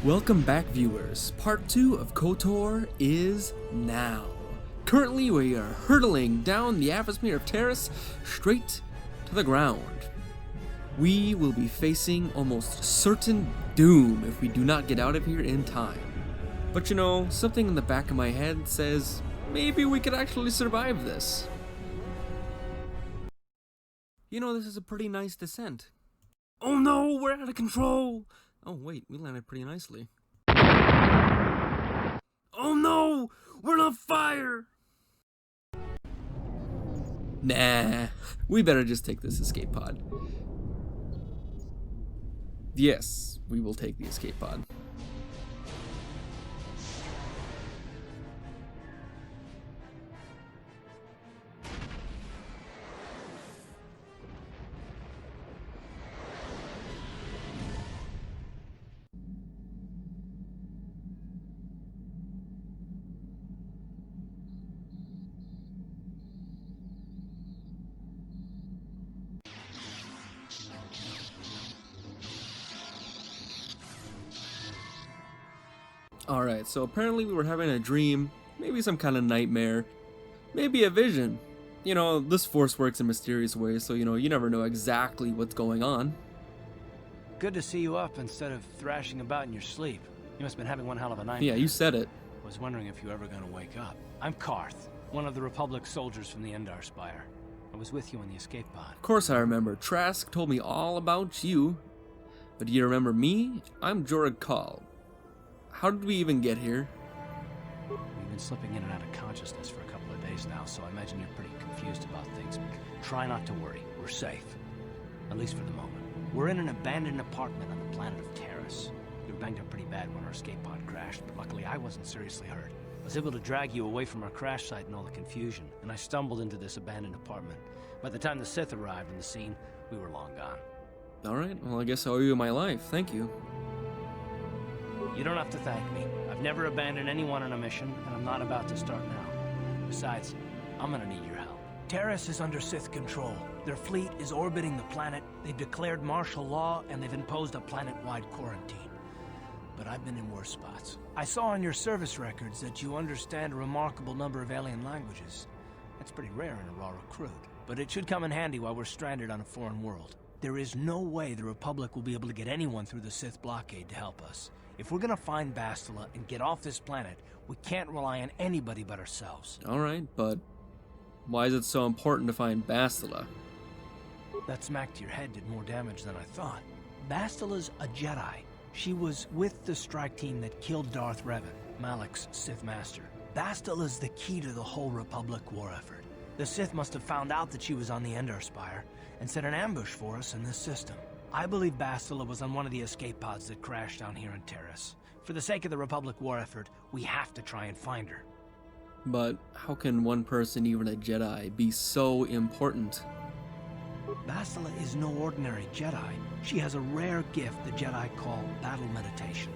Welcome back, viewers. Part 2 of Kotor is now. Currently, we are hurtling down the atmosphere of Taris straight to the ground. We will be facing almost certain doom if we do not get out of here in time. But you know, something in the back of my head says, maybe we could actually survive this. You know, this is a pretty nice descent. Oh no, we're out of control! Oh wait, we landed pretty nicely. Oh no! We're on fire! Nah, we better just take this escape pod. Yes, we will take the escape pod. Alright, so apparently we were having a dream, maybe some kind of nightmare, maybe a vision. You know, this force works in mysterious ways, so you never know exactly what's going on. Good to see you up instead of thrashing about in your sleep. You must have been having one hell of a night. Yeah, you said it. I was wondering if you were ever going to wake up. I'm Carth, one of the Republic soldiers from the Endar Spire. I was with you in the escape pod. Of course I remember. Trask told me all about you. But do you remember me? I'm Jorig and Carth. How did we even get here? We've been slipping in and out of consciousness for a couple of days now, so I imagine you're pretty confused about things. But try not to worry. We're safe. At least for the moment. We're in an abandoned apartment on the planet of Taris. We were banged up pretty bad when our escape pod crashed, but luckily I wasn't seriously hurt. I was able to drag you away from our crash site and all the confusion, and I stumbled into this abandoned apartment. By the time the Sith arrived on the scene, we were long gone. Alright, well I guess I owe you my life. Thank you. You don't have to thank me. I've never abandoned anyone on a mission, and I'm not about to start now. Besides, I'm gonna need your help. Taris is under Sith control. Their fleet is orbiting the planet, they've declared martial law, and they've imposed a planet-wide quarantine. But I've been in worse spots. I saw on your service records that you understand a remarkable number of alien languages. That's pretty rare in a raw recruit, but it should come in handy while we're stranded on a foreign world. There is no way the Republic will be able to get anyone through the Sith blockade to help us. If we're gonna find Bastila and get off this planet, we can't rely on anybody but ourselves. Alright, but why is it so important to find Bastila? That smack to your head did more damage than I thought. Bastila's a Jedi. She was with the strike team that killed Darth Revan, Malak's Sith master. Bastila's the key to the whole Republic war effort. The Sith must have found out that she was on the Endar Spire and set an ambush for us in this system. I believe Bastila was on one of the escape pods that crashed down here in Taris. For the sake of the Republic war effort, we have to try and find her. But how can one person, even a Jedi, be so important? Bastila is no ordinary Jedi. She has a rare gift the Jedi call battle meditation.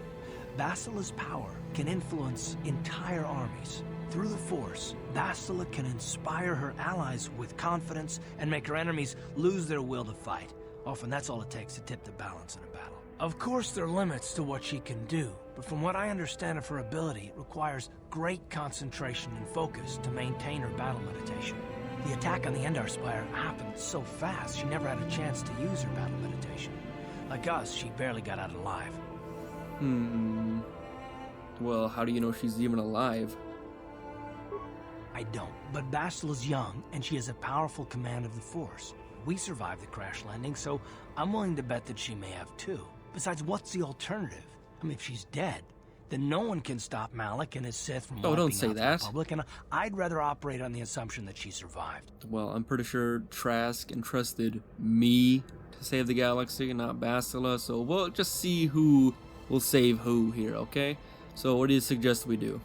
Bastila's power can influence entire armies. Through the Force, Bastila can inspire her allies with confidence and make her enemies lose their will to fight. Often that's all it takes to tip the balance in a battle. Of course there are limits to what she can do, but from what I understand of her ability, it requires great concentration and focus to maintain her battle meditation. The attack on the Endar Spire happened so fast, she never had a chance to use her battle meditation. Like us, she barely got out alive. Well, how do you know she's even alive? I don't, but Bastila's young, and she has a powerful command of the Force. We survived the crash landing, so I'm willing to bet that she may have too. Besides, what's the alternative? I mean, if she's dead, then no one can stop Malak and his Sith from wiping don't say out the that. Republic, and I'd rather operate on the assumption that she survived. Well, I'm pretty sure Trask entrusted me to save the galaxy, not Bastila, so we'll just see who will save who here, okay? So what do you suggest we do?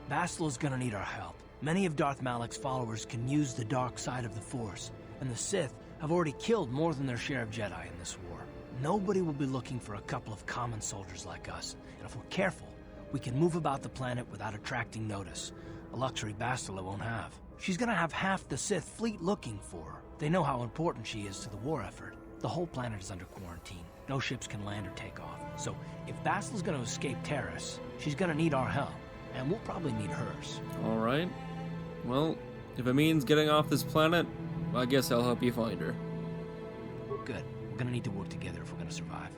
Bastila's gonna need our help. Many of Darth Malak's followers can use the dark side of the Force, and the Sith have already killed more than their share of Jedi in this war. Nobody will be looking for a couple of common soldiers like us, and if we're careful, we can move about the planet without attracting notice, a luxury Bastila won't have. She's gonna have half the Sith fleet looking for her. They know how important she is to the war effort. The whole planet is under quarantine. no ships can land or take off. So if Basila's gonna escape Taris, she's gonna need our help, and we'll probably need hers. Alright. Well, if it means getting off this planet, I guess I'll help you find her. Good. We're gonna need to work together if we're gonna survive.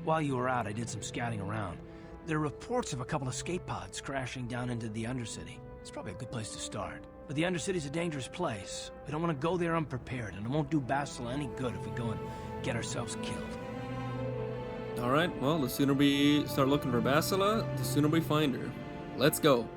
While you were out, I did some scouting around. There are reports of a couple escape pods crashing down into the Undercity. It's probably a good place to start. But the Undercity's a dangerous place. We don't want to go there unprepared, and it won't do Basila any good if we go and get ourselves killed. Alright, well, the sooner we start looking for Basila, the sooner we find her. Let's go.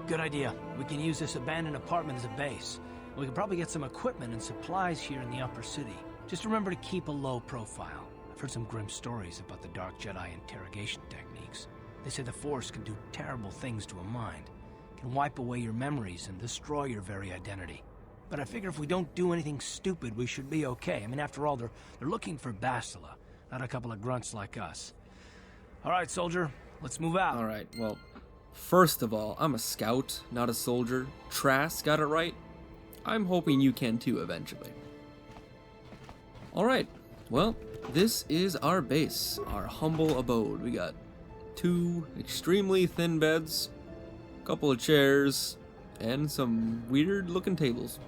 Good idea. We can use this abandoned apartment as a base. We can probably get some equipment and supplies here in the upper city. Just remember to keep a low profile. I've heard some grim stories about the Dark Jedi interrogation techniques. They say the Force can do terrible things to a mind. It can wipe away your memories and destroy your very identity. But I figure if we don't do anything stupid, we should be okay. I mean, after all, they're looking for Basila, not a couple of grunts like us. All right, soldier, let's move out. Alright, well, first of all, I'm a scout, not a soldier. Trask got it right. I'm hoping you can too eventually. Alright, well, this is our base, our humble abode. We got 2 extremely thin beds, a couple of chairs, and some weird looking tables.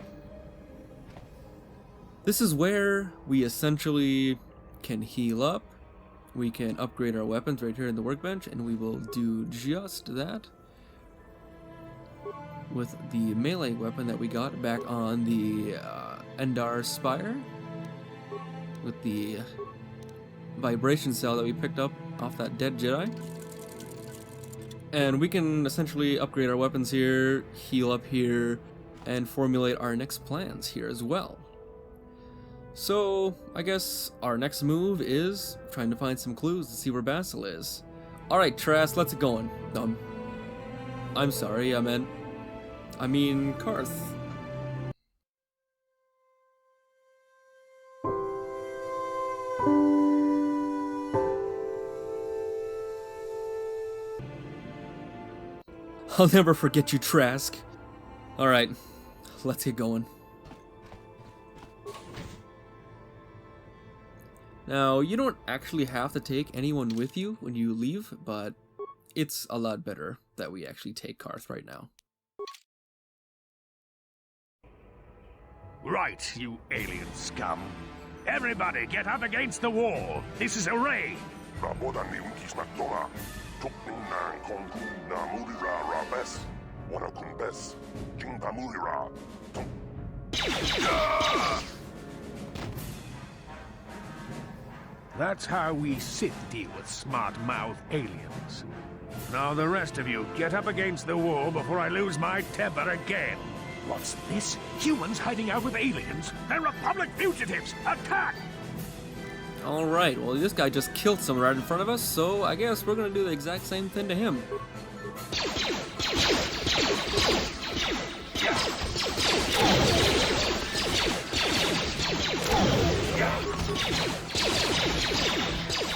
This is where we essentially can heal up. We can upgrade our weapons right here in the workbench, and we will do just that with the melee weapon that we got back on the Endar Spire, with the vibration cell that we picked up off that dead Jedi. And we can essentially upgrade our weapons here, heal up here, and formulate our next plans here as well. So, I guess our next move is trying to find some clues to see where Basila is. Alright, Trask, let's get going. I'm sorry, I mean Carth. I'll never forget you, Trask. Alright, let's get going. Now, you don't actually have to take anyone with you when you leave, but it's a lot better that we actually take Carth right now. Right, you alien scum. Everybody get up against the wall. This is a raid. That's how we Sith deal with smart-mouth aliens. Now the rest of you, get up against the wall before I lose my temper again. What's this? Humans hiding out with aliens? They're Republic fugitives! Attack! Alright, well this guy just killed someone right in front of us, so I guess we're gonna do the exact same thing to him.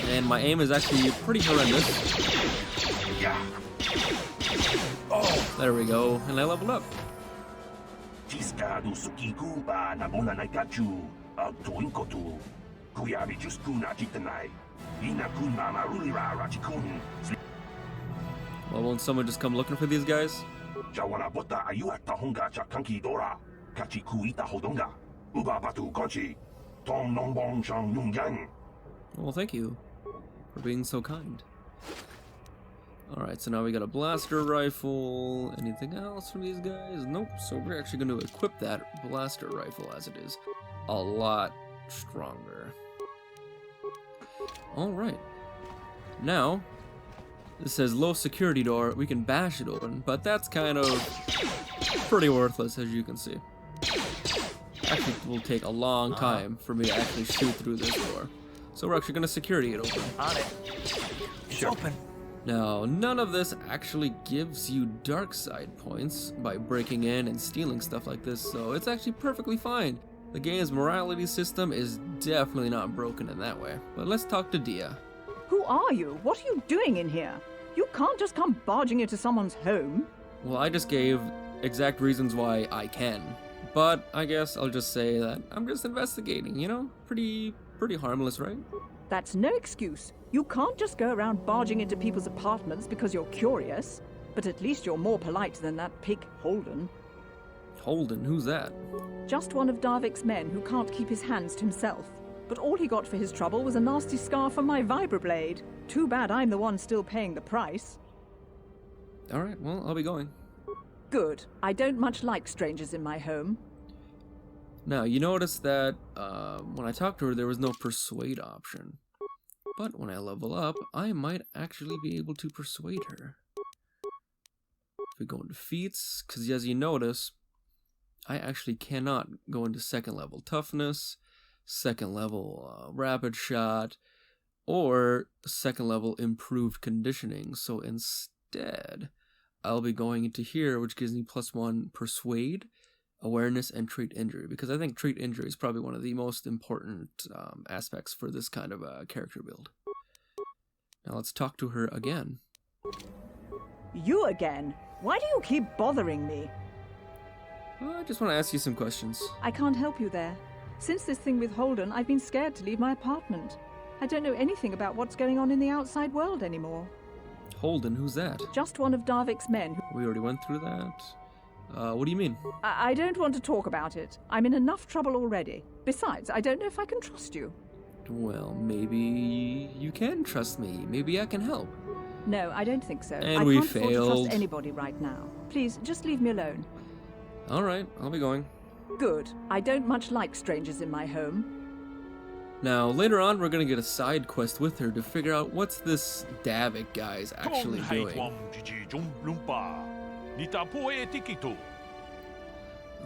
And my aim is actually pretty horrendous. There we go, and I leveled up. Well, won't someone just come looking for these guys? Well, thank you for being so kind. Alright, so now we got a blaster rifle. Anything else from these guys? Nope. So we're actually going to equip that blaster rifle as it is a lot stronger. Alright. Now, this says low security door. We can bash it open, but that's kind of pretty worthless, as you can see. Actually, it will take a long time for me to actually shoot through this door. So we're actually going to security it open. On it. It's open. Now, none of this actually gives you dark side points by breaking in and stealing stuff like this, so it's actually perfectly fine. The game's morality system is definitely not broken in that way. But let's talk to Dia. Who are you? What are you doing in here? You can't just come barging into someone's home. Well, I just gave exact reasons why I can. But I guess I'll just say that I'm just investigating, you know? Pretty pretty harmless, right? That's no excuse. You can't just go around barging into people's apartments because you're curious. But at least you're more polite than that pig Holden. Holden, who's that? Just one of Darvik's men who can't keep his hands to himself. But all he got for his trouble was a nasty scar from my vibroblade. Too bad I'm the one still paying the price. Alright, well, I'll be going. Good. I don't much like strangers in my home. Now, you notice that when I talked to her, there was no persuade option. But when I level up, I might actually be able to persuade her. If we go into feats, because as you notice, I actually cannot go into second level toughness, second level rapid shot, or second level improved conditioning. So instead, I'll be going into here, which gives me +1 persuade, awareness, and trait injury, because I think trait injury is probably one of the most important aspects for this kind of character build. Now let's talk to her again. You again? Why do you keep bothering me? Well, I just want to ask you some questions. I can't help you there. Since this thing with Holden, I've been scared to leave my apartment. I don't know anything about what's going on in the outside world anymore. Holden, who's that? Just one of Darvik's men. We already went through that. What do you mean? I don't want to talk about it. I'm in enough trouble already. Besides, I don't know if I can trust you. Well, maybe you can trust me. Maybe I can help. No, I don't think so. And I we can't afford to failed. trust anybody right now. Please, just leave me alone. Alright, I'll be going. Good. I don't much like strangers in my home. Now, later on, we're gonna get a side quest with her to figure out what's this Davik guy's actually doing.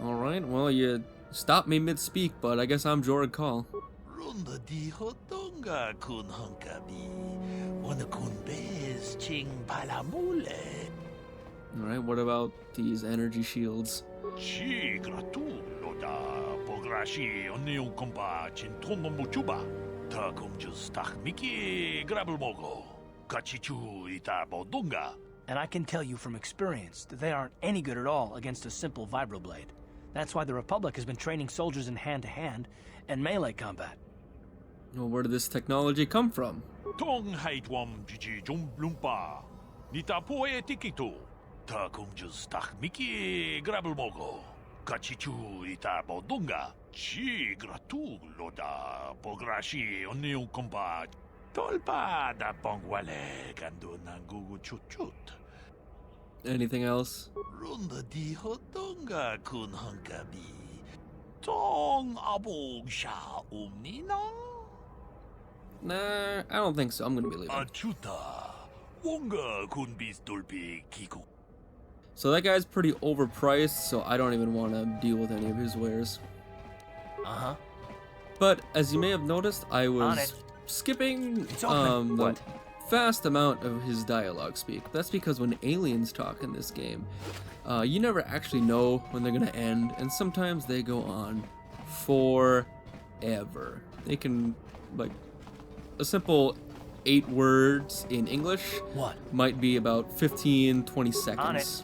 Alright, well, you stopped me mid-speak, but I guess I'm Jorig Call. Alright, what about these energy shields? And I can tell you from experience that they aren't any good at all against a simple vibroblade. That's why the Republic has been training soldiers in hand-to-hand and melee combat. Well, where did this technology come from? Anything else? Nah, I don't think so. I'm gonna be leaving. So that guy's pretty overpriced, so I don't even want to deal with any of his wares. Uh-huh. But as you may have noticed, I On was it. skipping It's open. the What? fast amount of his dialogue speak. That's because when aliens talk in this game, you never actually know when they're gonna end, and sometimes they go on forever. They can, like, a simple 8 words in English What? might be about 15-20 seconds.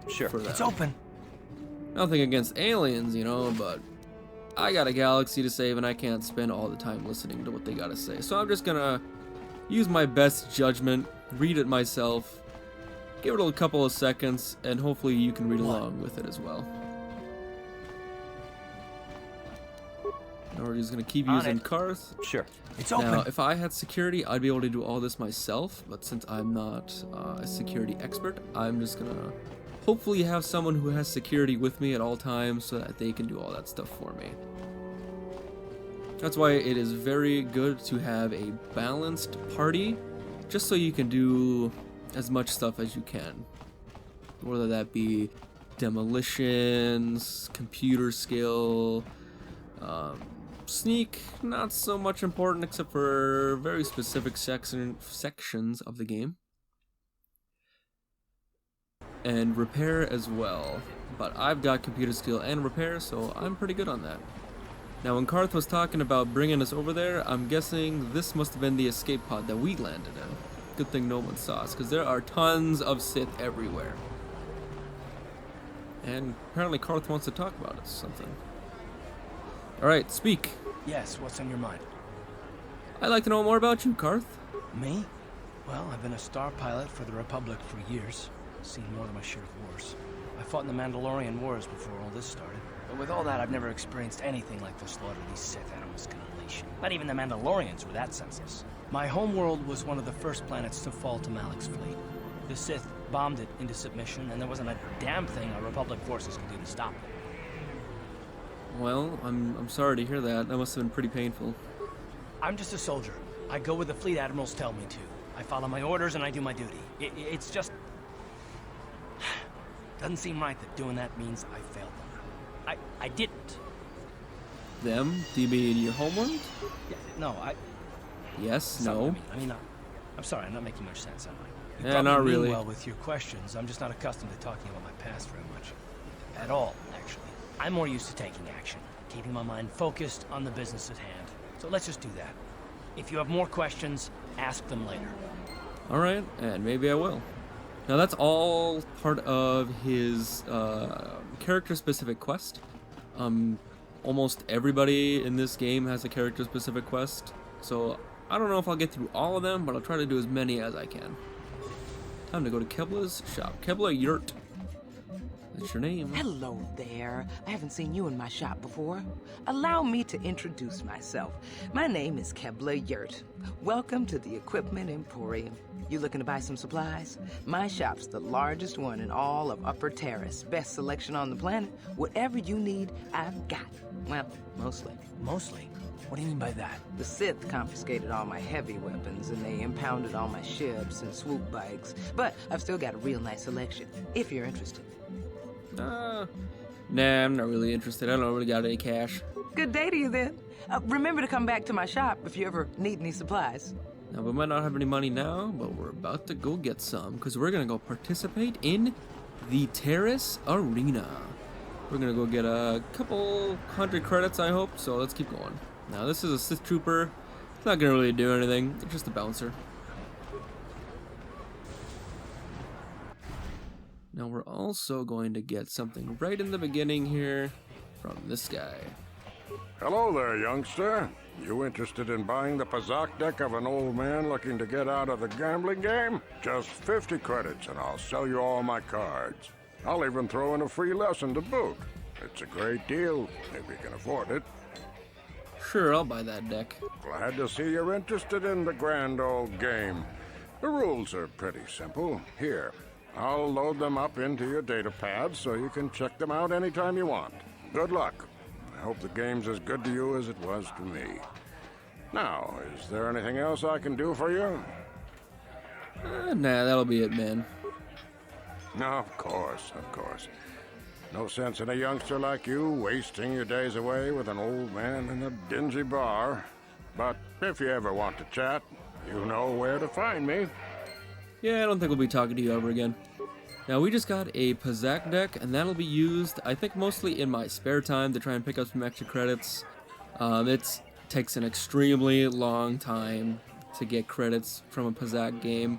Sure. For that. It's open. Nothing against aliens, you know, but I got a galaxy to save and I can't spend all the time listening to what they gotta say. So I'm just gonna use my best judgment, read it myself, give it a couple of seconds, and hopefully you can read along with it as well. Now we're just gonna keep On using it. Carth. Sure. It's open. Now, if I had security, I'd be able to do all this myself, but since I'm not a security expert, I'm just gonna hopefully have someone who has security with me at all times so that they can do all that stuff for me. That's why it is very good to have a balanced party, just so you can do as much stuff as you can. Whether that be demolitions, computer skill, sneak, not so much important except for very specific sections of the game. And repair as well. But I've got computer skill and repair, so I'm pretty good on that. Now, when Carth was talking about bringing us over there, I'm guessing this must have been the escape pod that we landed in. Good thing no one saw us, because there are tons of Sith everywhere. And apparently Carth wants to talk about us something. Alright, speak. Yes, what's on your mind? I'd like to know more about you, Carth. Me? Well, I've been a star pilot for the Republic for years. Seen more than my share of wars. I fought in the Mandalorian Wars before all this started. But with all that, I've never experienced anything like the slaughter these Sith animals can unleash. Not even the Mandalorians were that senseless. My homeworld was one of the first planets to fall to Malik's fleet. The Sith bombed it into submission, and there wasn't a damn thing our Republic forces could do to stop it. Well, I'm sorry to hear that. That must have been pretty painful. I'm just a soldier. I go where the fleet admirals tell me to. I follow my orders and I do my duty. It's just... doesn't seem right that doing that means I failed them. I didn't. Them? Do you mean your homeworld? Yeah, no, Yes, no. I'm sorry, I'm not making much sense, am I? Yeah, not really. Well, with your questions, I'm just not accustomed to talking about my past very much. At all, actually. I'm more used to taking action, keeping my mind focused on the business at hand. So let's just do that. If you have more questions, ask them later. Alright, and maybe I will. Now that's all part of his character-specific quest. Almost everybody in this game has a character-specific quest, so I don't know if I'll get through all of them, but I'll try to do as many as I can. Time to go to Kebla's shop. Kebla Yurt. That's your name. Hello there. I haven't seen you in my shop before. Allow me to introduce myself. My name is Kebla Yurt. Welcome to the Equipment Emporium. You looking to buy some supplies? My shop's the largest one in all of Upper Taris. Best selection on the planet. Whatever you need, I've got. Well, mostly. Mostly? What do you mean by that? The Sith confiscated all my heavy weapons, and they impounded all my ships and swoop bikes. But I've still got a real nice selection, if you're interested. Nah, I'm not really interested. I don't really got any cash. Good day to you, then. Remember to come back to my shop if you ever need any supplies. Now, we might not have any money now, but we're about to go get some, because we're going to go participate in the Taris Arena. We're going to go get a couple 100 credits, I hope, so let's keep going. Now, this is a Sith Trooper. It's not going to really do anything. It's just a bouncer. Now, we're also going to get something right in the beginning here from this guy. Hello there, youngster. You interested in buying the Pazak deck of an old man looking to get out of the gambling game? Just 50 credits and I'll sell you all my cards. I'll even throw in a free lesson to boot. It's a great deal, if you can afford it. Sure, I'll buy that deck. Glad to see you're interested in the grand old game. The rules are pretty simple. Here, I'll load them up into your data pad so you can check them out anytime you want. Good luck. I hope the game's as good to you as it was to me. Now, is there anything else I can do for you? Nah, that'll be it, man. No, of course, of course. No sense in a youngster like you wasting your days away with an old man in a dingy bar. But if you ever want to chat, you know where to find me. Yeah, I don't think we'll be talking to you ever again. Now, we just got a Pazak deck, and that'll be used, I think, mostly in my spare time to try and pick up some extra credits. It takes an extremely long time to get credits from a Pazak game,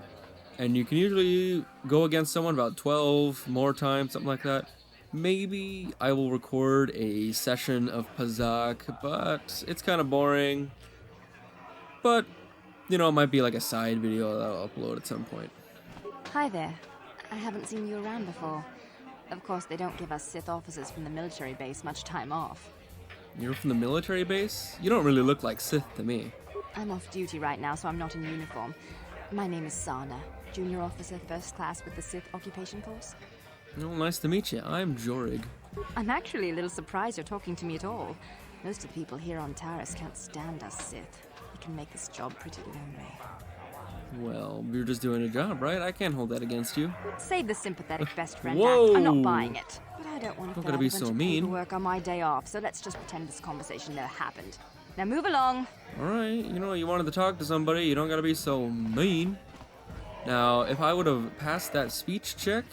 and you can usually go against someone about 12 more times, something like that. Maybe I will record a session of Pazak, but it's kind of boring. But, you know, it might be like a side video that I'll upload at some point. Hi there. I haven't seen you around before. Of course, they don't give us Sith officers from the military base much time off. You're from the military base? You don't really look like Sith to me. I'm off duty right now, so I'm not in uniform. My name is Sana, junior officer, first class with the Sith occupation force. Well, nice to meet you. I'm Jorig. I'm actually a little surprised you're talking to me at all. Most of the people here on Taris can't stand us Sith. It can make this job pretty lonely. Well, you're just doing a job, right? I can't hold that against you. Save the sympathetic best friend Whoa. act. I'm not buying it. But I don't want to Not fill gonna out be a bunch so of mean. paperwork on my day off, so let's just pretend this conversation never happened. Now move along. Alright, you know, you wanted to talk to somebody, you don't gotta be so mean. Now, if I would have passed that speech check,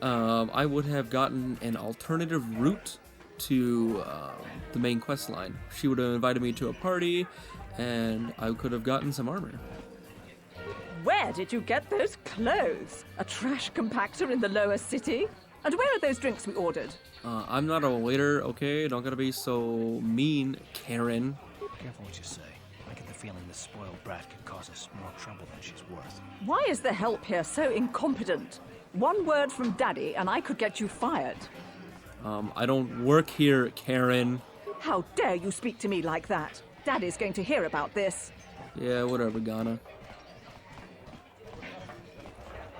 I would have gotten an alternative route to the main quest line. She would have invited me to a party, and I could have gotten some armor. Where did you get those clothes? A trash compactor in the lower city? And where are those drinks we ordered? I'm not a waiter, okay? Don't gotta be so mean, Karen. Careful what you say. I get the feeling this spoiled brat could cause us more trouble than she's worth. Why is the help here so incompetent? One word from Daddy and I could get you fired. I don't work here, Karen. How dare you speak to me like that? Daddy's going to hear about this. Yeah, whatever, Ghana.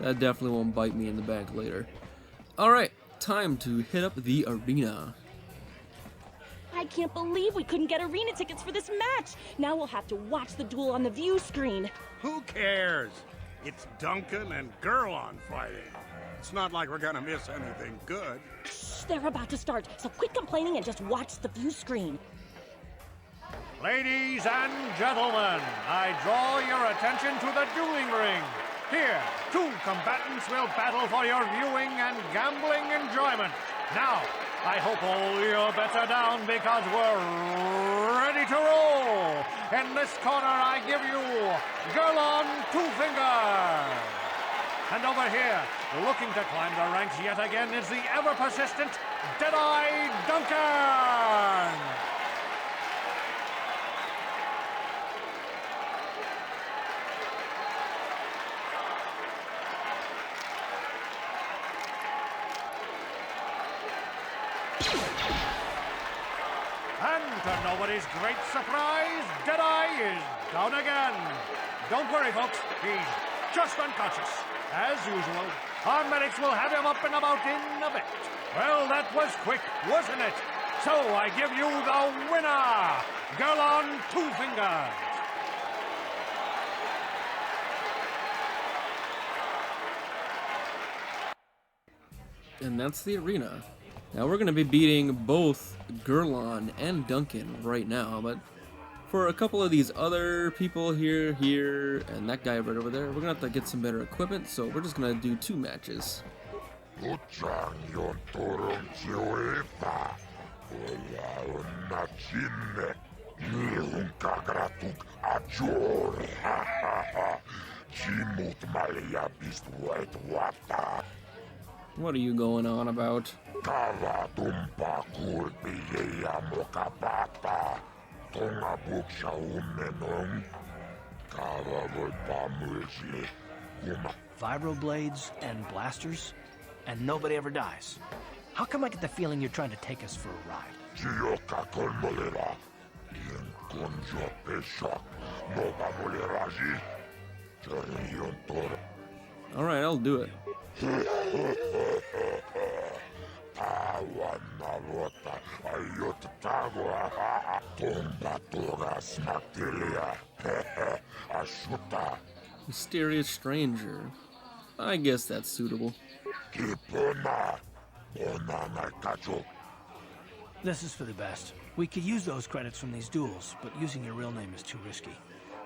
That definitely won't bite me in the back later. Alright, time to hit up the arena. I can't believe we couldn't get arena tickets for this match. Now we'll have to watch the duel on the view screen. Who cares? It's Duncan and Gurlon fighting. It's not like we're gonna miss anything good. Shh, they're about to start, so quit complaining and just watch the view screen. Ladies and gentlemen, I draw your attention to the dueling ring. Here, two combatants will battle for your viewing and gambling enjoyment. Now, I hope all your bets are down because we're ready to roll. In this corner, I give you Gurlon Two Fingers. And over here, looking to climb the ranks yet again, is the ever-persistent Deadeye Duncan. And to nobody's great surprise, Deadeye is down again. Don't worry, folks. He's just unconscious. As usual, our medics will have him up and about in a bit. Well, that was quick, wasn't it? So I give you the winner, Gurlon Two Fingers. And that's the arena. Now we're going to be beating both Gurlon and Duncan right now, but for a couple of these other people here, and that guy right over there, we're going to have to get some better equipment, so we're just going to do 2 matches. What are you going on about? Vibroblades and blasters, and nobody ever dies. How come I get the feeling you're trying to take us for a ride? Alright, I'll do it. Mysterious stranger. I guess that's suitable. This is for the best. We could use those credits from these duels, but using your real name is too risky.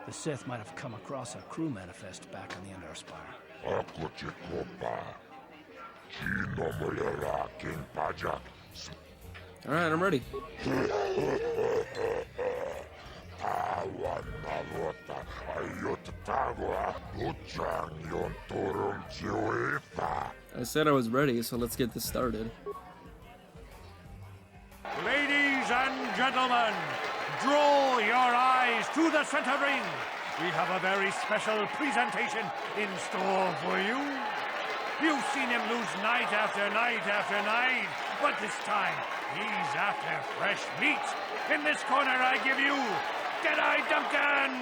The Sith might have come across a crew manifest back on the Endar Spire. Alright, I'm ready. I said I was ready, so let's get this started. Ladies and gentlemen, draw your eyes to the center ring. We have a very special presentation in store for you. You've seen him lose night after night after night, but this time he's after fresh meat. In this corner, I give you Deadeye Duncan.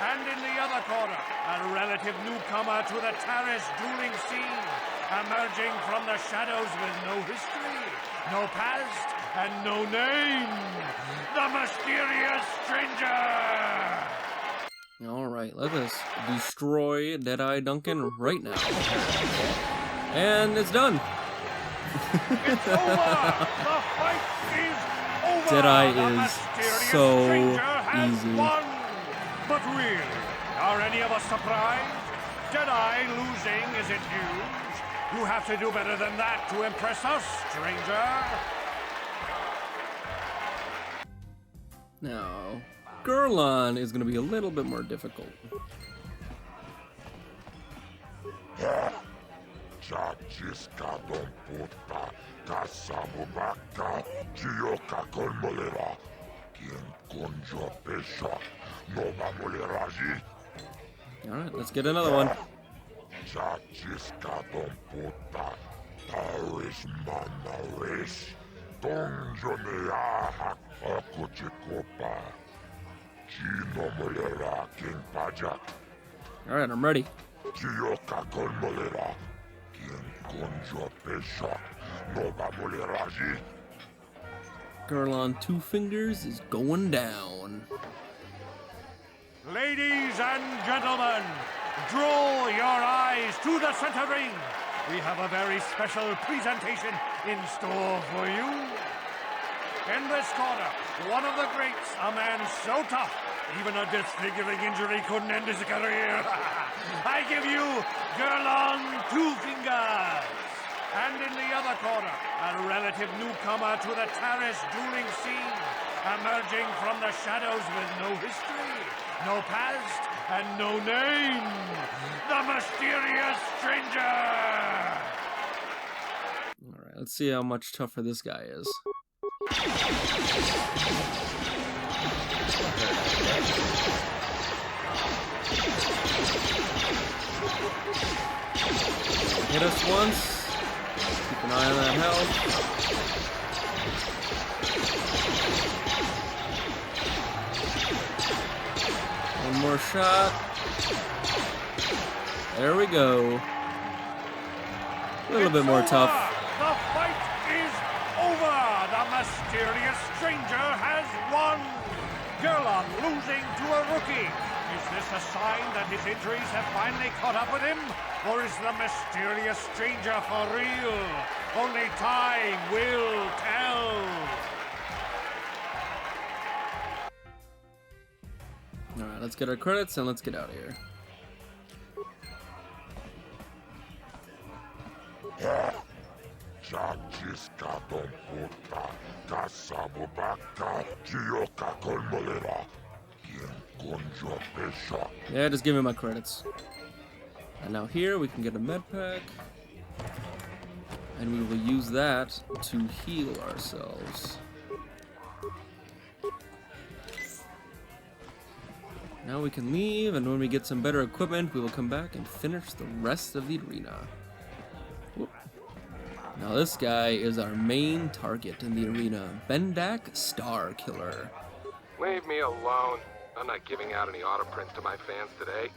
And in the other corner, a relative newcomer to the Taris dueling scene, emerging from the shadows with no history, no past, and no name, the mysterious stranger. Alright, let us destroy Deadeye Duncan right now. And it's done! It's over! The fight is over! Deadeye The is mysterious so stranger has easy. won. But really, are any of us surprised? Deadeye losing isn't huge. You have to do better than that to impress us, stranger. Now, Gurlon is going to be a little bit more difficult. Alright, let's get another one. Alright, I'm ready. Girl on two fingers is going down. Ladies and gentlemen, draw your eyes to the center ring. We have a very special presentation in store for you. In this corner, one of the greats, a man so tough, even a disfiguring injury couldn't end his career. I give you Girl on Two Fingers. And in the other corner, a relative newcomer to the Taris dueling scene, emerging from the shadows with no history, no past, and no name, the mysterious stranger! Alright, let's see how much tougher this guy is. Hit us once. Keep an eye on that health. One more shot. There we go. A little bit more tough. The fight is over. The mysterious stranger has won. Gerlon losing to a rookie. Is this a sign that his injuries have finally caught up with him? Or is the mysterious stranger for real? Only time will tell. Alright, let's get our credits and let's get out of here. Yeah, just give me my credits. And now here we can get a med pack. And we will use that to heal ourselves. Now we can leave, and when we get some better equipment, we will come back and finish the rest of the arena. Whoop. Now this guy is our main target in the arena, Bendak Star Killer. Leave me alone. I'm not giving out any auto prints to my fans today.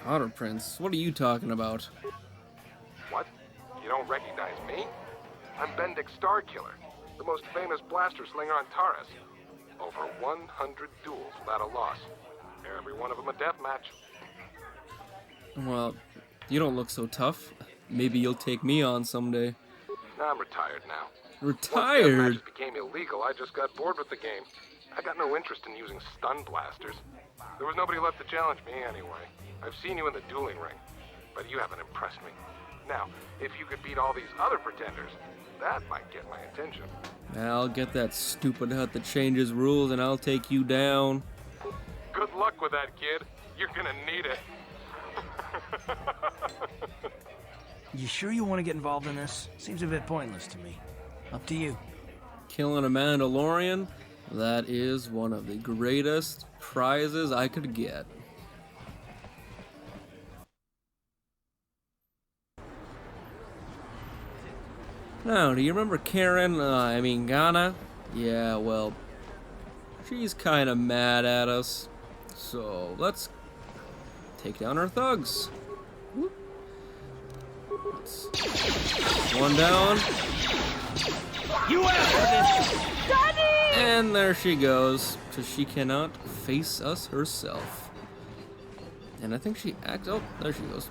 Auto prints? What are you talking about? What? You don't recognize me? I'm Bendak Star Killer, the most famous blaster slinger on Taris. Over 100 duels without a loss. Every one of them a death match. Well, you don't look so tough. Maybe you'll take me on someday. I'm retired now. Retired? Once death matches became illegal, I just got bored with the game. I got no interest in using stun blasters. There was nobody left to challenge me anyway. I've seen you in the dueling ring, but you haven't impressed me. Now, if you could beat all these other pretenders, that might get my attention. I'll get that stupid hut that changes rules and I'll take you down. Good luck with that, kid. You're gonna need it. You sure you want to get involved in this? Seems a bit pointless to me. Up to you. Killing a Mandalorian? That is one of the greatest prizes I could get. Now, do you remember Karen? Ghana? Yeah, well, she's kind of mad at us. So, let's take down her thugs. Whoop. One down. You asked for this! Daddy! And there she goes, because she cannot face us herself. And I think she oh, there she goes.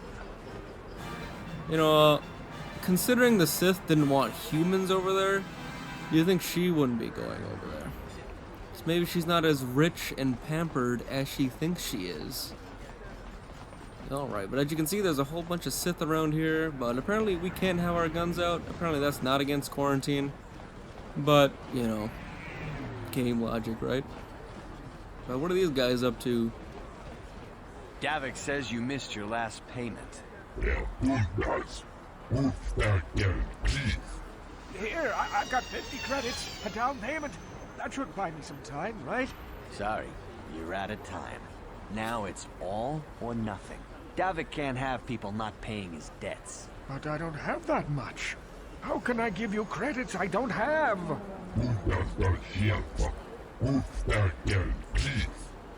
You know, considering the Sith didn't want humans over there, you think she wouldn't be going over there. So maybe she's not as rich and pampered as she thinks she is. Alright, but as you can see, there's a whole bunch of Sith around here, but apparently we can't have our guns out. Apparently that's not against quarantine. But, you know, game logic, right? But what are these guys up to? Davik says you missed your last payment. Here, I've got 50 credits, a down payment. That should buy me some time, right? Sorry, You're out of time. Now it's all or nothing. Davik can't have people not paying his debts. But I don't have that much. How can I give you credits I don't have?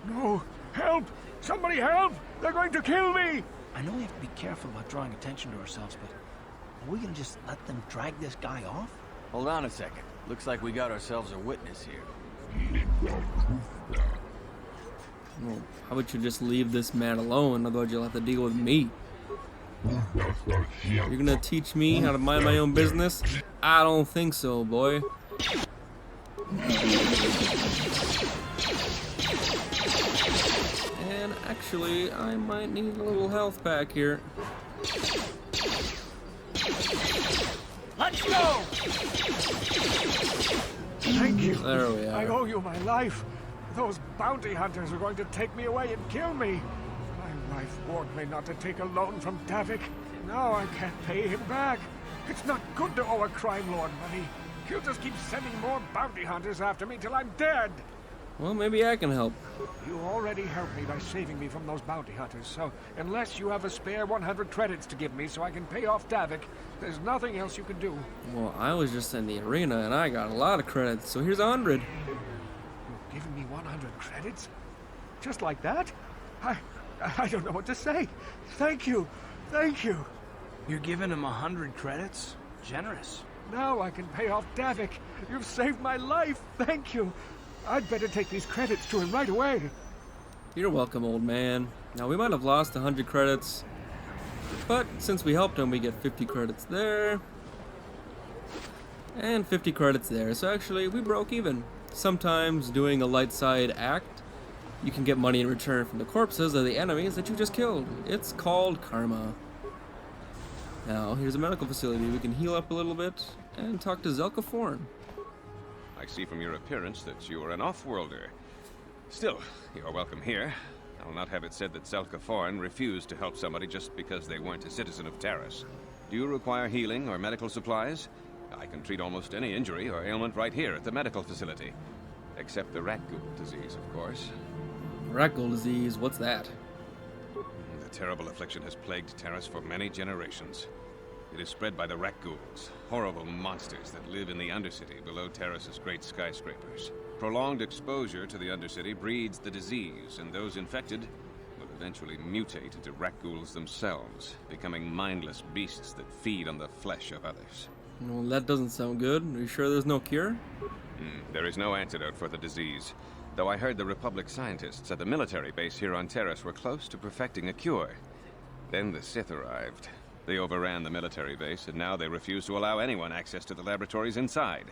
No! Help! Somebody help! They're going to kill me! I know we have to be careful about drawing attention to ourselves, but are we gonna just let them drag this guy off? Hold on a second. Looks like we got ourselves a witness here. Well, how about you just leave this man alone? Otherwise you'll have to deal with me. You're gonna teach me how to mind my own business? I don't think so, boy. And actually, I might need a little health pack here. Let's go! Thank you. There we are. I owe you my life. Those bounty hunters are going to take me away and kill me. My wife warned me not to take a loan from Davik. Now I can't pay him back. It's not good to owe a crime lord money. He'll just keep sending more bounty hunters after me till I'm dead. Well, maybe I can help. You already helped me by saving me from those bounty hunters, so unless you have a spare 100 credits to give me so I can pay off Davik, there's nothing else you can do. Well, I was just in the arena and I got a lot of credits, so here's 100. You've given me 100 credits? Just like that? I don't know what to say. Thank you. Thank you. You're giving him 100 credits? Generous. Now I can pay off Davik. You've saved my life. Thank you. I'd better take these credits to him right away. You're welcome, old man. Now, we might have lost 100 credits, but since we helped him, we get 50 credits there, and 50 credits there. So actually, we broke even. Sometimes, doing a light side act, you can get money in return from the corpses of the enemies that you just killed. It's called karma. Now, here's a medical facility. We can heal up a little bit and talk to Xenophobic. I see from your appearance that you are an off-worlder. Still, you are welcome here. I'll not have it said that Xenophobic refused to help somebody just because they weren't a citizen of Taris. Do you require healing or medical supplies? I can treat almost any injury or ailment right here at the medical facility. Except the rat ghoul disease, of course. Rat ghoul disease, what's that? The terrible affliction has plagued Taris for many generations. It is spread by the rat ghouls, horrible monsters that live in the Undercity below Taris's great skyscrapers. Prolonged exposure to the Undercity breeds the disease, and those infected will eventually mutate into rat ghouls themselves, becoming mindless beasts that feed on the flesh of others. Well, that doesn't sound good. Are you sure there's no cure? There is no antidote for the disease, though I heard the Republic scientists at the military base here on Taris were close to perfecting a cure. Then the Sith arrived. They overran the military base, and now they refuse to allow anyone access to the laboratories inside.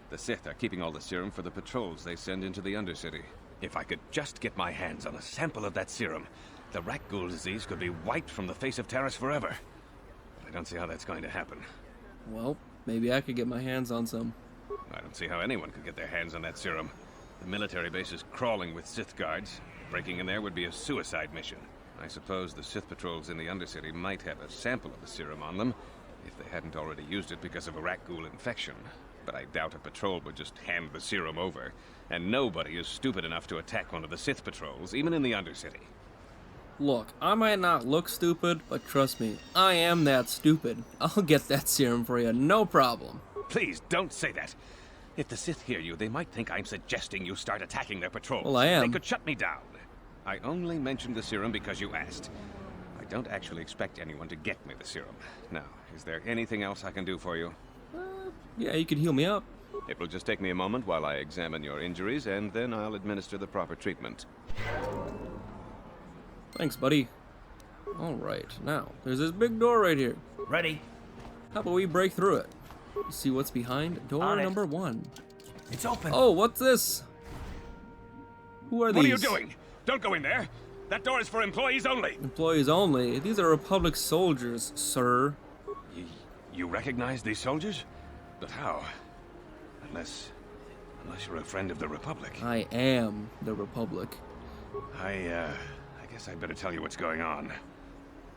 The Sith are keeping all the serum for the patrols they send into the Undercity. If I could just get my hands on a sample of that serum, the rat ghoul disease could be wiped from the face of Taris forever. But I don't see how that's going to happen. Well, maybe I could get my hands on some. I don't see how anyone could get their hands on that serum. The military base is crawling with Sith guards. Breaking in there would be a suicide mission. I suppose the Sith patrols in the Undercity might have a sample of the serum on them, if they hadn't already used it because of a rat ghoul infection. But I doubt a patrol would just hand the serum over, and nobody is stupid enough to attack one of the Sith patrols, even in the Undercity. Look, I might not look stupid, but trust me, I am that stupid. I'll get that serum for you, no problem. Please, don't say that. If the Sith hear you, they might think I'm suggesting you start attacking their patrols. Well, I am. They could shut me down. I only mentioned the serum because you asked. I don't actually expect anyone to get me the serum. Now, is there anything else I can do for you? Yeah, you could heal me up. It will just take me a moment while I examine your injuries, and then I'll administer the proper treatment. Thanks, buddy. Alright, now, there's this big door right here. Ready? How about we break through it? See what's behind door number 1. It's open. Oh, what's this? Who are these? What are you doing? Don't go in there! That door is for employees only! Employees only? These are Republic soldiers, sir. You recognize these soldiers? But how? Unless you're a friend of the Republic. I am the Republic. I guess I'd better tell you what's going on.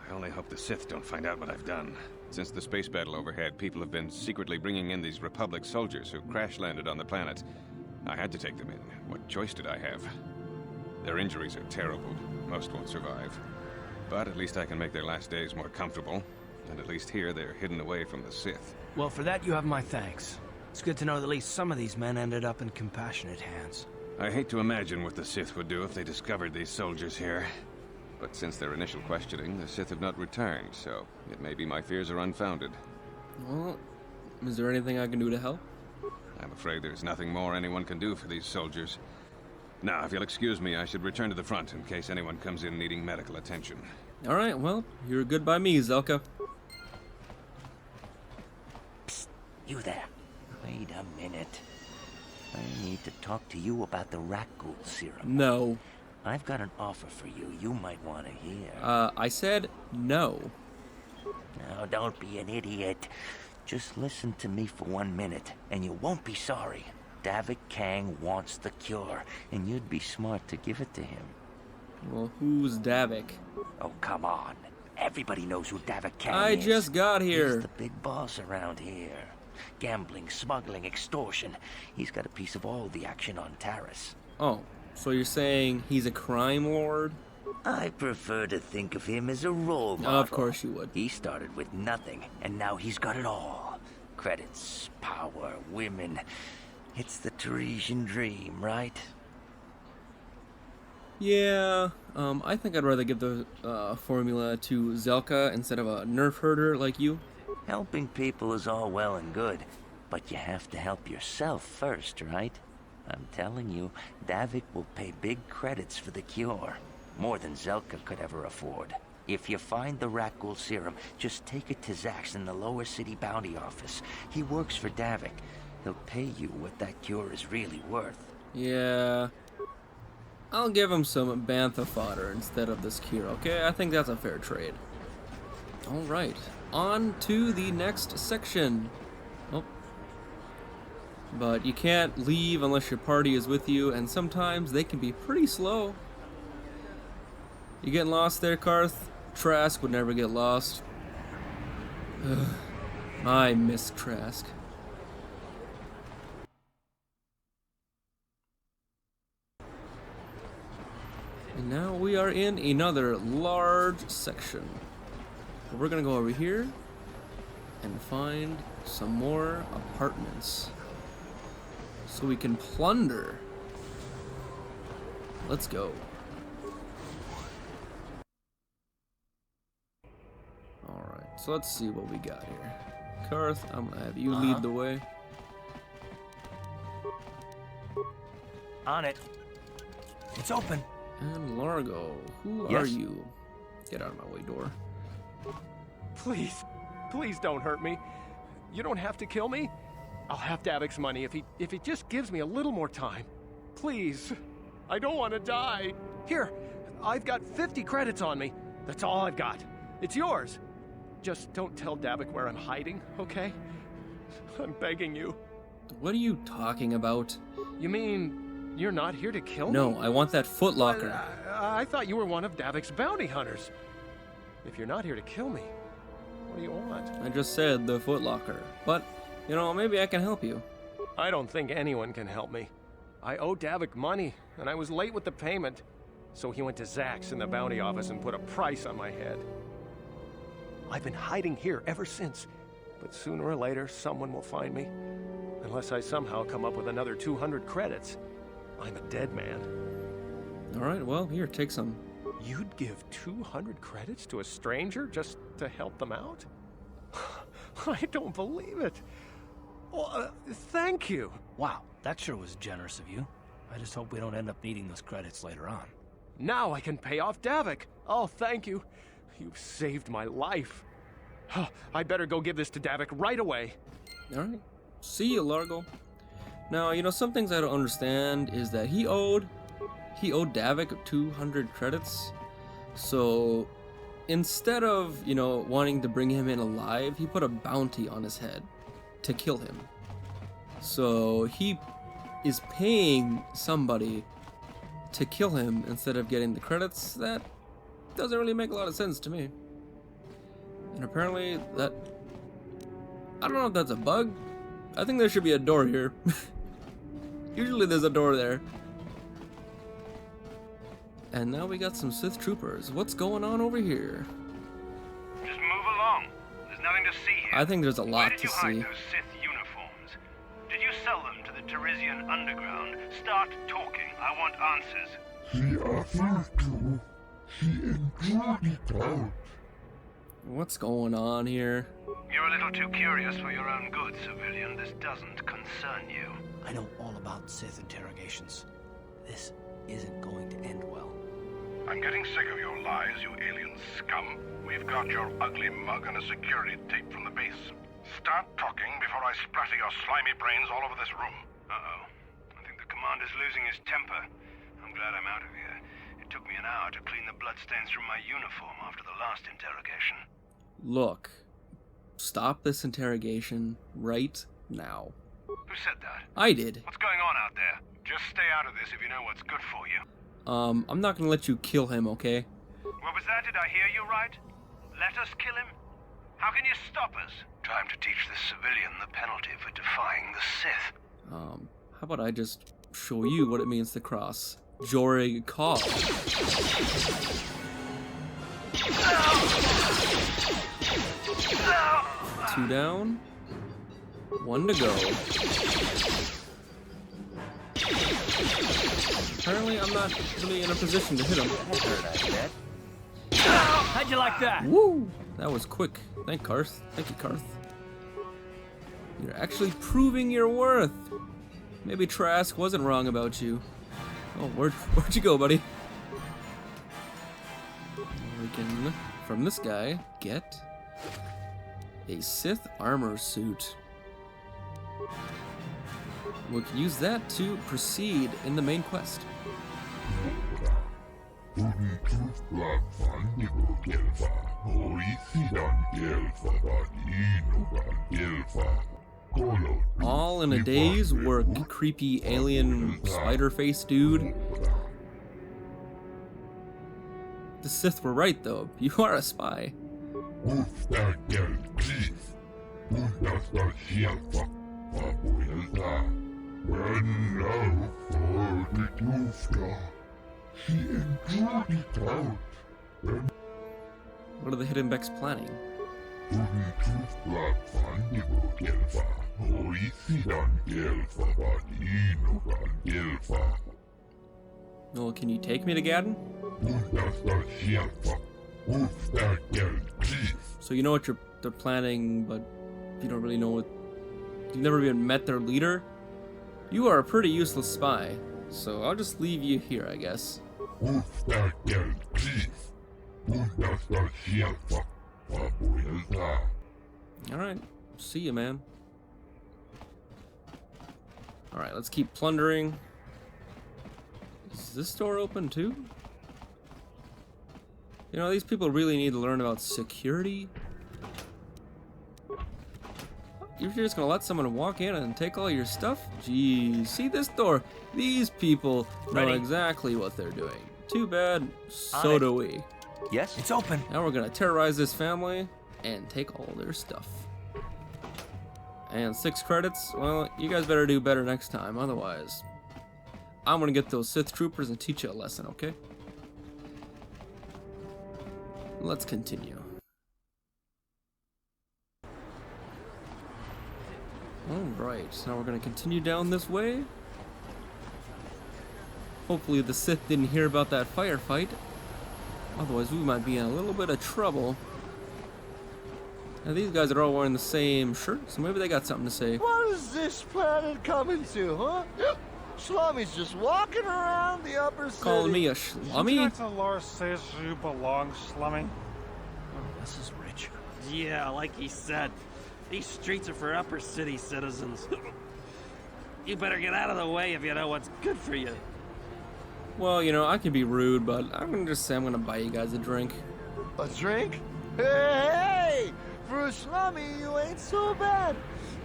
I only hope the Sith don't find out what I've done. Since the space battle overhead, people have been secretly bringing in these Republic soldiers who crash-landed on the planet. I had to take them in. What choice did I have? Their injuries are terrible. Most won't survive. But at least I can make their last days more comfortable. And at least here they're hidden away from the Sith. Well, for that you have my thanks. It's good to know that at least some of these men ended up in compassionate hands. I hate to imagine what the Sith would do if they discovered these soldiers here. But since their initial questioning, the Sith have not returned, so it may be my fears are unfounded. Well, is there anything I can do to help? I'm afraid there's nothing more anyone can do for these soldiers. Now, if you'll excuse me, I should return to the front in case anyone comes in needing medical attention. Alright, well, you're good by me, Zelka. Psst, you there. Wait a minute. I need to talk to you about the rat ghoul serum. No. I've got an offer for you might want to hear. I said no. Now, don't be an idiot. Just listen to me for 1 minute, and you won't be sorry. Davik Kang wants the cure, and you'd be smart to give it to him. Well, who's Davik? Oh, come on. Everybody knows who Davik Kang I is. just got here. He's the big boss around here. Gambling, smuggling, extortion. He's got a piece of all the action on Taris. Oh, so you're saying he's a crime lord? I prefer to think of him as a role model. Of course you would. He started with nothing, and now he's got it all. Credits, power, women. It's the Tarisian dream, right? Yeah, I think I'd rather give the formula to Zelka instead of a nerf herder like you. Helping people is all well and good, but you have to help yourself first, right? I'm telling you, Davik will pay big credits for the cure. More than Zelka could ever afford. If you find the rat ghoul serum, just take it to Zax in the lower city bounty office. He works for Davik. He'll pay you what that cure is really worth. Yeah. I'll give him some bantha fodder instead of this cure, okay? I think that's a fair trade. Alright, on to the next section. Oh. But you can't leave unless your party is with you, and sometimes they can be pretty slow. You getting lost there, Carth? Trask would never get lost. Ugh. I miss Trask. And now we are in another large section. We're gonna go over here and find some more apartments so we can plunder. Let's go. Alright, so let's see what we got here. Carth, I'm gonna have you lead the way. On it. It's open. And Largo, who Yes? are you? Get out of my way, door. Please, please don't hurt me. You don't have to kill me. I'll have Davik's money if he just gives me a little more time. Please, I don't want to die. Here, I've got 50 credits on me. That's all I've got. It's yours. Just don't tell Davik where I'm hiding, okay? I'm begging you. What are you talking about? You mean you're not here to kill me? No, I want that footlocker. I thought you were one of Davik's bounty hunters. If you're not here to kill me, what do you want? I just said the footlocker. But, you know, maybe I can help you. I don't think anyone can help me. I owe Davik money, and I was late with the payment. So he went to Zax in the bounty office and put a price on my head. I've been hiding here ever since. But sooner or later, someone will find me. Unless I somehow come up with another 200 credits. I'm a dead man. Alright, well, here, take some. You'd give 200 credits to a stranger just to help them out? I don't believe it. Well, thank you. Wow, that sure was generous of you. I just hope we don't end up needing those credits later on. Now I can pay off Davik. Oh, thank you. You've saved my life. I better go give this to Davik right away. Alright. See you, Largo. Now, you know, some things I don't understand is that he owed Davik 200 credits. So, instead of, you know, wanting to bring him in alive, he put a bounty on his head to kill him. So, he is paying somebody to kill him instead of getting the credits. That doesn't really make a lot of sense to me. And apparently that... I don't know if that's a bug. I think there should be a door here. Usually there's a door there. And now we got some Sith troopers. What's going on over here? Just move along. There's nothing to see here. I think there's a lot Where did to you hide see. those Sith uniforms? Did you sell them to the Tarisian underground? Start talking. I want answers. She offered to. She enjoyed it out. What's going on here? You're a little too curious for your own good, civilian. This doesn't concern you. I know all about Sith interrogations. This isn't going to end well. I'm getting sick of your lies, you alien scum. We've got your ugly mug and a security tape from the base. Start talking before I splatter your slimy brains all over this room. Uh-oh. I think the commander's losing his temper. I'm glad I'm out of here. It took me an hour to clean the bloodstains from my uniform after the last interrogation. Look, stop this interrogation right now. Who said that? I did. What's going on out there? Just stay out of this if you know what's good for you. I'm not gonna let you kill him, okay? What was that? Did I hear you right? Let us kill him? How can you stop us? Time to teach this civilian the penalty for defying the Sith. How about I just show you what it means to cross Jorig and Carth? 2 down, 1 to go. Apparently, I'm not really in a position to hit him. How'd you like that? Woo! That was quick. Thank Carth. Thank you, Carth. You're actually proving your worth. Maybe Trask wasn't wrong about you. Oh, where'd you go, buddy? We can, from this guy, get a Sith armor suit. We can use that to proceed in the main quest. All in a day's work, creepy alien spider face dude. The Sith were right though, you are a spy. What are the Hidden Becks planning? Well, can you take me to Gaddon? So you know what they're planning, but you don't really know what... You've never even met their leader? You are a pretty useless spy, so I'll just leave you here, I guess. Alright, see you, man. Alright, let's keep plundering. Is this door open too? You know, these people really need to learn about security. You're just gonna let someone walk in and take all your stuff? Geez, see this door? These people know exactly what they're doing. Too bad, so do we. Yes? It's open. Now we're gonna terrorize this family and take all their stuff. And 6 credits? Well, you guys better do better next time, otherwise I'm gonna get those Sith troopers and teach you a lesson, okay? Let's continue. Alright, now we're gonna continue down this way. Hopefully the Sith didn't hear about that firefight. Otherwise we might be in a little bit of trouble. Now these guys are all wearing the same shirt, so maybe they got something to say. What is this planet coming to, huh? Slummy's just walking around the upper city. Calling me a slummy? Did the Lord says you belong, Slummy? This is rich. Yeah, like he said. These streets are for upper city citizens. You better get out of the way if you know what's good for you. Well, you know, I can be rude, but I'm gonna just say I'm gonna buy you guys a drink. A drink? Hey! For a slummy, you ain't so bad.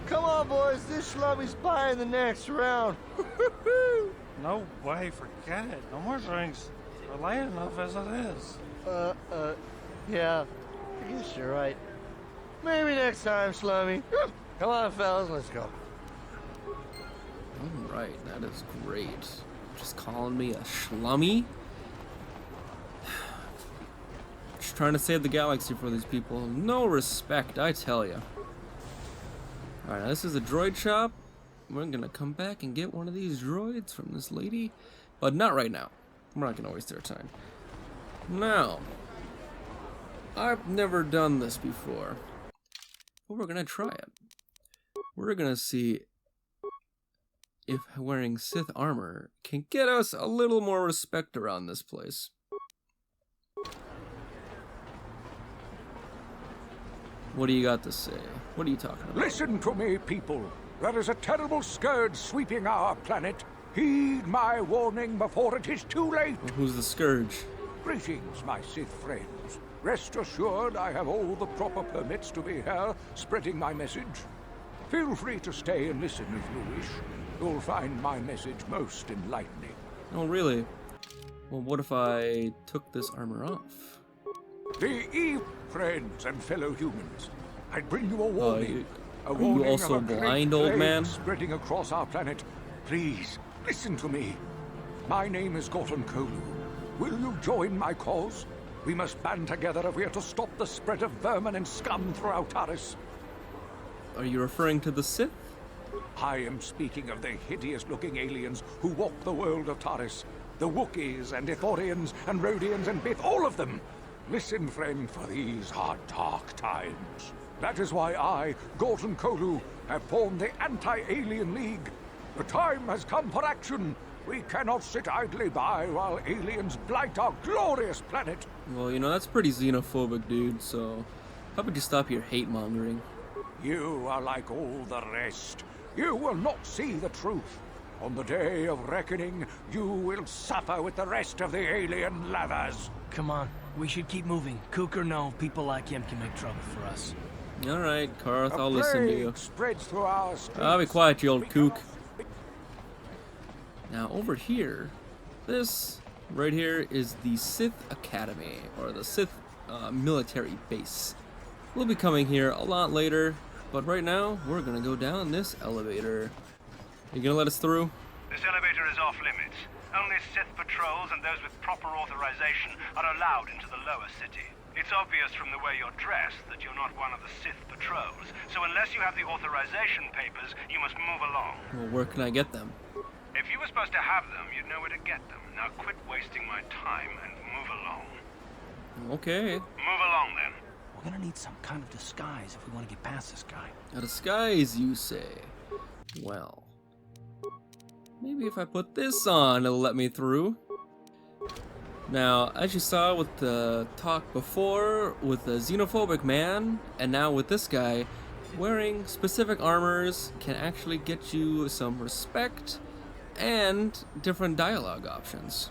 Come on, boys. This slummy's buying the next round. No way, forget it. No more drinks. We're late enough as it is. Yeah. I guess you're right. Maybe next time, slummy. Come on, fellas, let's go. Alright, that is great. Just calling me a schlummy? trying to save the galaxy for these people. No respect, I tell ya. Alright, this is a droid shop. We're gonna come back and get one of these droids from this lady. But not right now. We're not gonna waste our time. Now, I've never done this before. But we're gonna try it. We're gonna see if wearing Sith armor can get us a little more respect around this place. What do you got to say? What are you talking about? Listen to me, people. There is a terrible scourge sweeping our planet. Heed my warning before it is too late. Well, who's the scourge? Greetings, my Sith friends. Rest assured I have all the proper permits to be here, spreading my message. Feel free to stay and listen if you wish. You'll find my message most enlightening. Oh, really? Well, what if I took this armor off? The Eve, friends and fellow humans. I bring you a warning. Are you also blind, old man? Spreading across our planet. Please, listen to me. My name is Gordon Kolu. Will you join my cause? We must band together if we are to stop the spread of vermin and scum throughout Taris. Are you referring to the Sith? I am speaking of the hideous-looking aliens who walk the world of Taris. The Wookiees and Ithorians and Rhodians and Bith, all of them. Listen, friend, for these are dark times. That is why I, Gordon Kolu, have formed the Anti-Alien League. The time has come for action. We cannot sit idly by while aliens blight our glorious planet. Well, you know, that's pretty xenophobic, dude, so how about you stop your hate-mongering? You are like all the rest. You will not see the truth. On the day of reckoning, you will suffer with the rest of the alien lovers. Come on, we should keep moving. Kook or no, people like him can make trouble for us. Alright, Carth, I'll listen to you. Spreads through our streets. I'll be quiet, you old kook. Now, over here, this right here is the Sith Academy, or the Sith military base. We'll be coming here a lot later, but right now, we're gonna go down this elevator. You gonna let us through? This elevator is off limits. Only Sith patrols and those with proper authorization are allowed into the lower city. It's obvious from the way you're dressed that you're not one of the Sith patrols, so unless you have the authorization papers, you must move along. Well, where can I get them? If you were supposed to have them, you'd know where to get them. Now quit wasting my time and move along. Okay. Move along, then. We're gonna need some kind of disguise if we want to get past this guy. A disguise, you say? Well, maybe if I put this on, it'll let me through. Now, as you saw with the talk before, with the xenophobic man, and now with this guy, wearing specific armors can actually get you some respect and different dialogue options.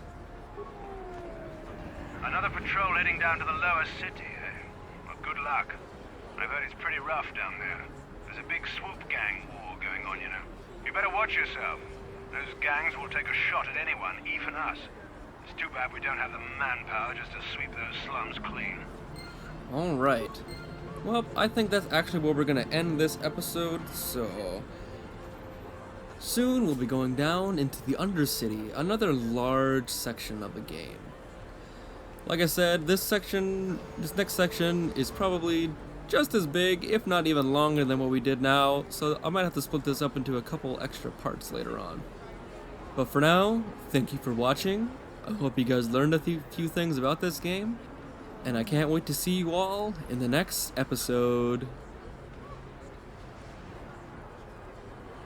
Another patrol heading down to the lower city, eh? Well, good luck. I've heard it's pretty rough down there. There's a big swoop gang war going on, you know. You better watch yourself. Those gangs will take a shot at anyone, even us. It's too bad we don't have the manpower just to sweep those slums clean. Alright. Well, I think that's actually where we're gonna end this episode, so soon we'll be going down into the Undercity, another large section of the game. Like I said, this next section is probably just as big, if not even longer than what we did now, so I might have to split this up into a couple extra parts later on. But for now, thank you for watching. I hope you guys learned a few things about this game, and I can't wait to see you all in the next episode.